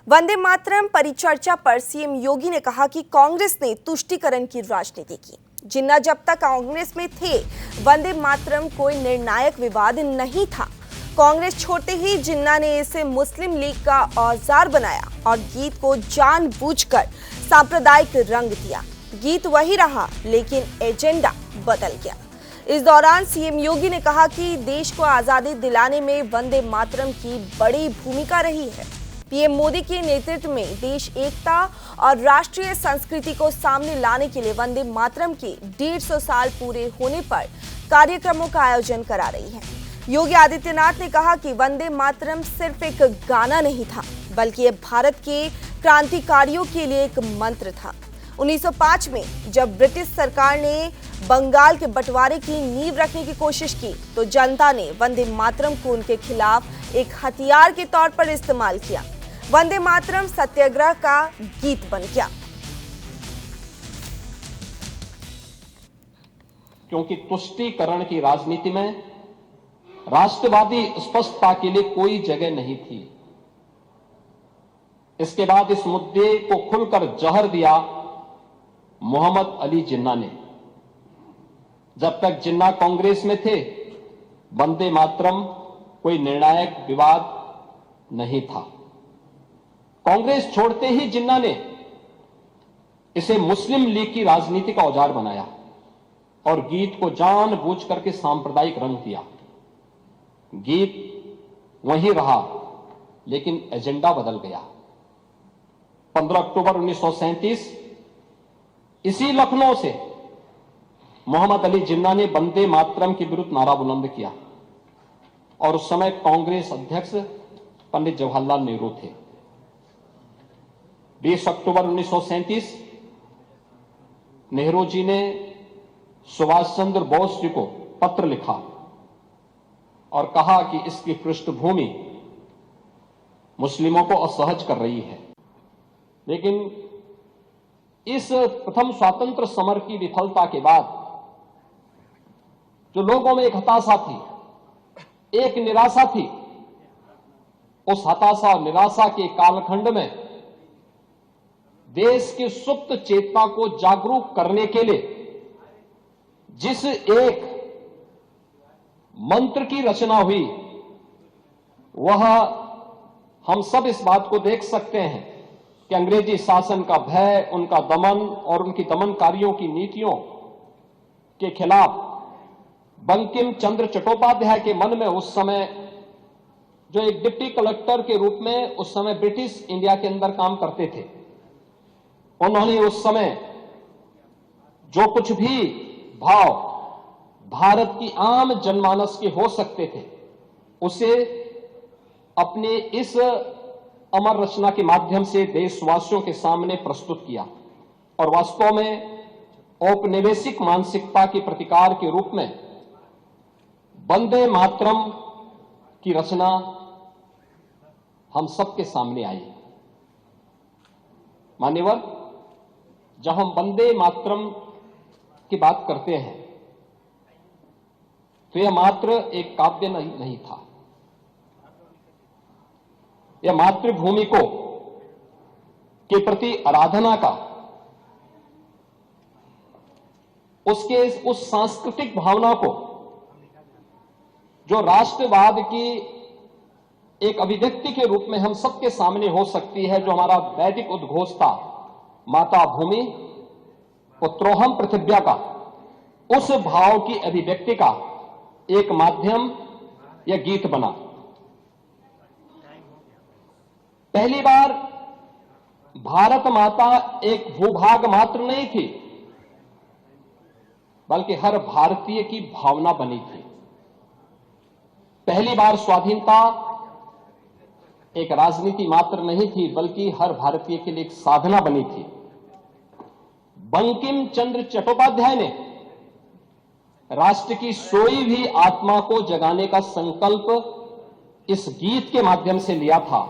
वंदे मातरम परिचर्चा पर सीएम योगी ने कहा कि कांग्रेस ने तुष्टीकरण की राजनीति की। जिन्ना जब तक कांग्रेस में थे, वंदे मातरम कोई निर्णायक विवाद नहीं था। कांग्रेस छोड़ते ही जिन्ना ने इसे मुस्लिम लीग का औजार बनाया और गीत को जानबूझकर सांप्रदायिक रंग दिया। गीत वही रहा, लेकिन एजेंडा बदल गया। इस दौरान सीएम योगी ने कहा कि देश को आजादी दिलाने में वंदे मातरम की बड़ी भूमिका रही है। पीएम मोदी के नेतृत्व में देश एकता और राष्ट्रीय संस्कृति को सामने लाने के लिए वंदे मातरम के 150 साल पूरे होने पर कार्यक्रमों का आयोजन करा रही है। योगी आदित्यनाथ ने कहा कि वंदे मातरम सिर्फ एक गाना नहीं था, बल्कि यह भारत के क्रांतिकारियों के लिए एक मंत्र था। 1905 में जब ब्रिटिश सरकार ने बंगाल के बंटवारे की नींव रखने की कोशिश की, तो जनता ने वंदे मातरम को उनके खिलाफ एक हथियार के तौर पर इस्तेमाल किया। वंदे मातरम सत्याग्रह का गीत बन गया। क्योंकि तुष्टीकरण की राजनीति में राष्ट्रवादी स्पष्टता के लिए कोई जगह नहीं थी। इसके बाद इस मुद्दे को खुलकर जहर दिया मोहम्मद अली जिन्ना ने। जब तक जिन्ना कांग्रेस में थे, वंदे मातरम कोई निर्णायक विवाद नहीं था। कांग्रेस छोड़ते ही जिन्ना ने इसे मुस्लिम लीग की राजनीति का औजार बनाया और गीत को जानबूझ करके सांप्रदायिक रंग दिया। गीत वही रहा, लेकिन एजेंडा बदल गया। 15 अक्टूबर 1937 इसी लखनऊ से मोहम्मद अली जिन्ना ने वंदे मातरम के विरुद्ध नारा बुलंद किया और उस समय कांग्रेस अध्यक्ष पंडित जवाहरलाल नेहरू थे। 20 अक्टूबर 1937 नेहरू जी ने सुभाष चंद्र बोस जी को पत्र लिखा और कहा कि इसकी पृष्ठभूमि मुस्लिमों को असहज कर रही है। लेकिन इस प्रथम स्वातंत्र समर की विफलता के बाद जो लोगों में एक हताशा थी, एक निराशा थी, उस हताशा और निराशा के कालखंड में देश की सुप्त चेतना को जागरूक करने के लिए जिस एक मंत्र की रचना हुई, वह हम सब इस बात को देख सकते हैं कि अंग्रेजी शासन का भय, उनका दमन और उनकी दमनकारियों की नीतियों के खिलाफ बंकिम चंद्र चट्टोपाध्याय के मन में उस समय, जो एक डिप्टी कलेक्टर के रूप में उस समय ब्रिटिश इंडिया के अंदर काम करते थे, उन्होंने उस समय जो कुछ भी भाव भारत की आम जनमानस के हो सकते थे, उसे अपने इस अमर रचना के माध्यम से देशवासियों के सामने प्रस्तुत किया और वास्तव में औपनिवेशिक मानसिकता के प्रतिकार के रूप में वंदे मातरम की रचना हम सबके सामने आई। मान्यवर, जब हम वंदे मातरम की बात करते हैं तो यह मात्र एक काव्य नहीं था। यह मातृभूमि को के प्रति आराधना का, उसके उस सांस्कृतिक भावना को जो राष्ट्रवाद की एक अभिव्यक्ति के रूप में हम सबके सामने हो सकती है, जो हमारा वैदिक उद्घोष था, माता भूमि पुत्रोहम पृथिव्या का, उस भाव की अभिव्यक्ति का एक माध्यम यह गीत बना। पहली बार भारत माता एक भूभाग मात्र नहीं थी, बल्कि हर भारतीय की भावना बनी थी। पहली बार स्वाधीनता एक राजनीति मात्र नहीं थी, बल्कि हर भारतीय के लिए एक साधना बनी थी। बंकिम चंद्र चट्टोपाध्याय ने राष्ट्र की सोई हुई आत्मा को जगाने का संकल्प इस गीत के माध्यम से लिया था